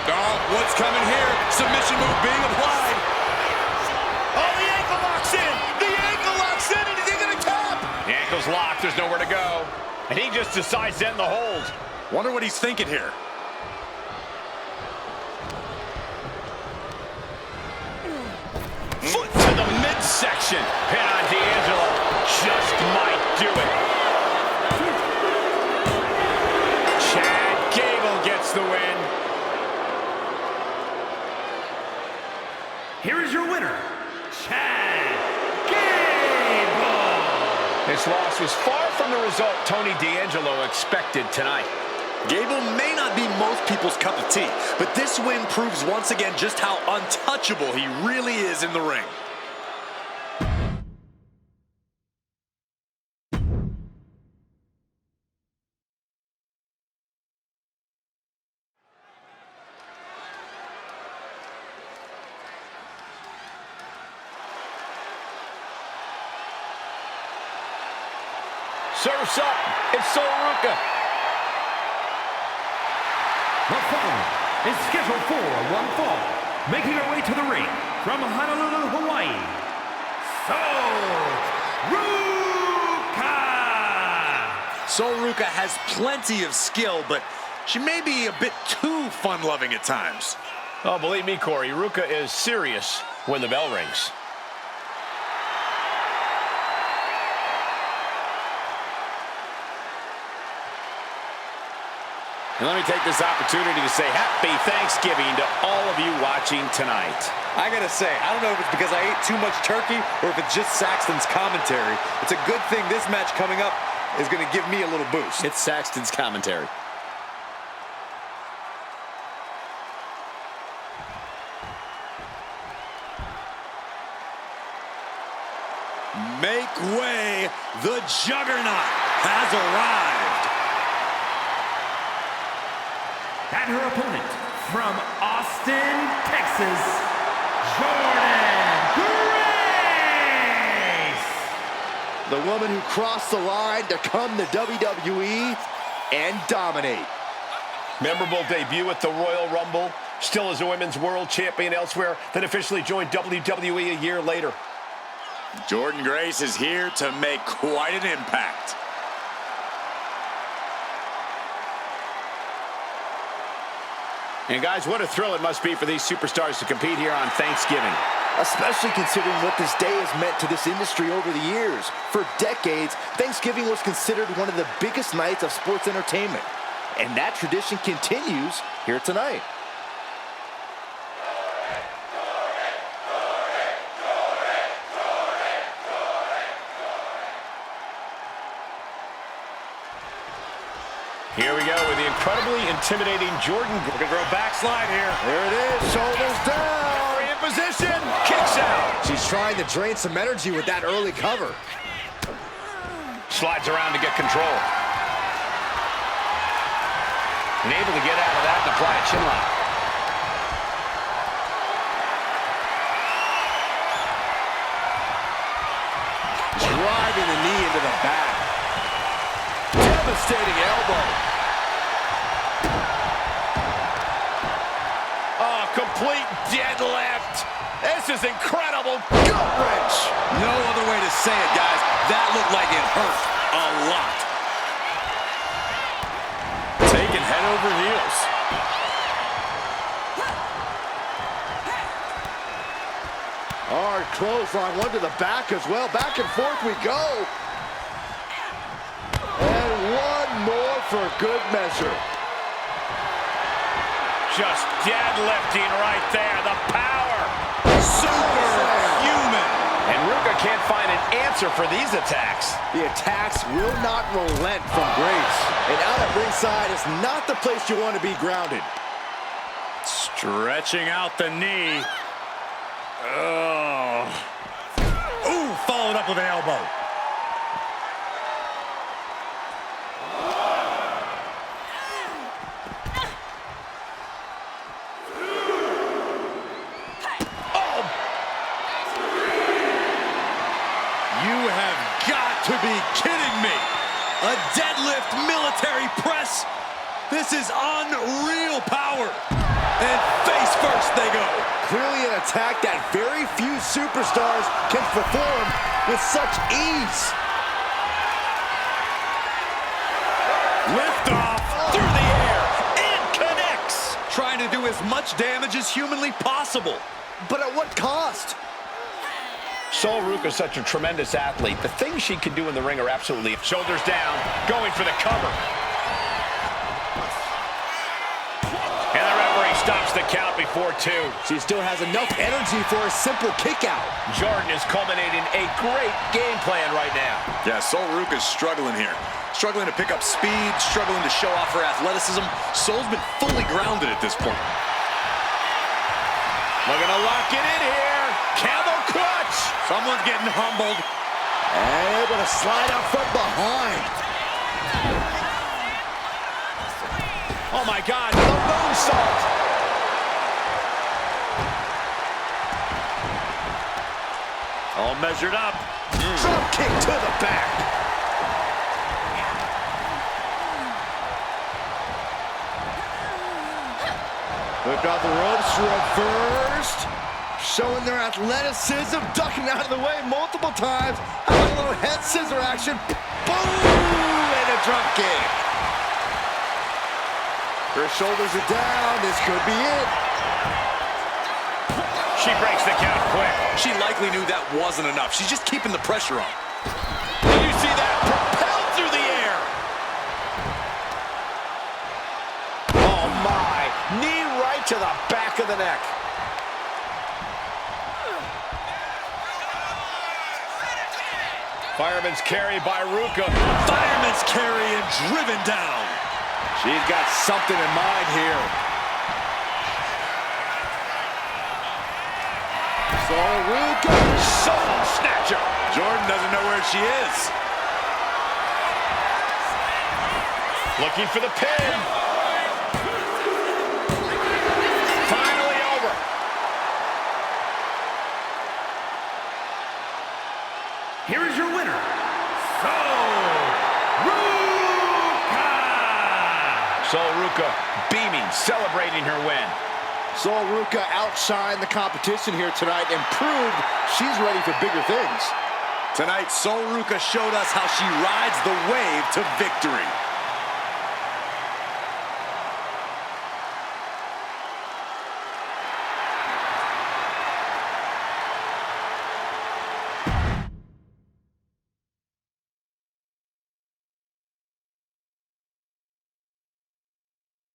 Oh, what's coming here? Submission move being applied. Oh, the ankle locks in. The ankle locks in, and is he going to tap? The ankle's locked. There's nowhere to go. And he just decides to end the hold. Wonder what he's thinking here. Foot to the midsection. Pin on D'Angelo. Just might do it. Chad Gable gets the win. Here is your winner, Chad Gable. This loss was far from the result Tony D'Angelo expected tonight. Gable may not be most people's cup of tea, but this win proves once again just how untouchable he really is in the ring. Surf's up. It's Ruca. The following is scheduled for one fall, making her way to the ring from Honolulu, Hawaii, Ruca has plenty of skill, but she may be a bit too fun-loving at times. Oh, believe me, Corey, Ruca is serious when the bell rings. And let me take this opportunity to say happy Thanksgiving to all of you watching tonight. I gotta say, I don't know if it's because I ate too much turkey or if it's just Saxton's commentary. It's a good thing this match coming up is gonna give me a little boost. It's Saxton's commentary. Make way, the Juggernaut has arrived. and her opponent from Austin, Texas, Jordynne Grace. The woman who crossed the line to come to WWE and dominate. Memorable debut at the Royal Rumble. Still as a women's world champion elsewhere, then officially joined WWE a year later. Jordynne Grace is here to make quite an impact. And guys, what a thrill it must be for these superstars to compete here on Thanksgiving. Especially considering what this day has meant to this industry over the years. For decades, Thanksgiving was considered one of the biggest nights of sports entertainment. And that tradition continues here tonight. Here we go with the incredibly intimidating Jordynne. Looking for a backslide here. There it is, shoulders down. In position, kicks out. She's trying to drain some energy with that early cover. Slides around to get control. And able to get out of that and apply a chin lock. Driving the knee into the back. Devastating elbow. Oh, complete deadlift. This is incredible. Gut wrench. No other way to say it, guys. That looked like it hurt a lot. Taken head over heels. Hard clothesline, one to the back as well. Back and forth we go. And one more for good measure. Just deadlifting right there. The power. Superhuman. And Ruca can't find an answer for these attacks. The attacks will not relent from Grace. And out at ringside is not the place you want to be grounded. Stretching out the knee. Oh. Ooh, followed up with an elbow. You have got to be kidding me. A deadlift military press. This is unreal power. And face first they go. Clearly an attack that very few superstars can perform with such ease. Lift off through the air and connects. Trying to do as much damage as humanly possible. But at what cost? Sol Ruca's such a tremendous athlete. The things she can do in the ring are absolutely... Shoulders down, going for the cover. And the referee stops the count before 2. She still has enough energy for a simple kick out. Jordynne is culminating a great game plan right now. Yeah, Sol Ruca's struggling here. Struggling to pick up speed, struggling to show off her athleticism. Sol's been fully grounded at this point. Looking to lock it in here. Camel clutch. Someone's getting humbled. And able to slide out from behind. Oh my God, the moonsault. All measured up. Drop kick to the back. Whip out the ropes, reversed. Showing their athleticism, ducking out of the way multiple times. A little head scissor action. Boom! And a drop kick. Her shoulders are down. This could be it. She breaks the count quick. She likely knew that wasn't enough. She's just keeping the pressure on. Did you see that? Propelled through the air. Oh my. Knee right to the back of the neck. Fireman's carry by Ruca. Fireman's carry and driven down. She's got something in mind here. So Ruca. Soul snatcher. Jordynne doesn't know where she is. Looking for the pin. Finally over. Here is your winner, Ruca! Sol Ruca beaming, celebrating her win. So Ruca outshined the competition here tonight and proved she's ready for bigger things. Tonight, Sol Ruca showed us how she rides the wave to victory.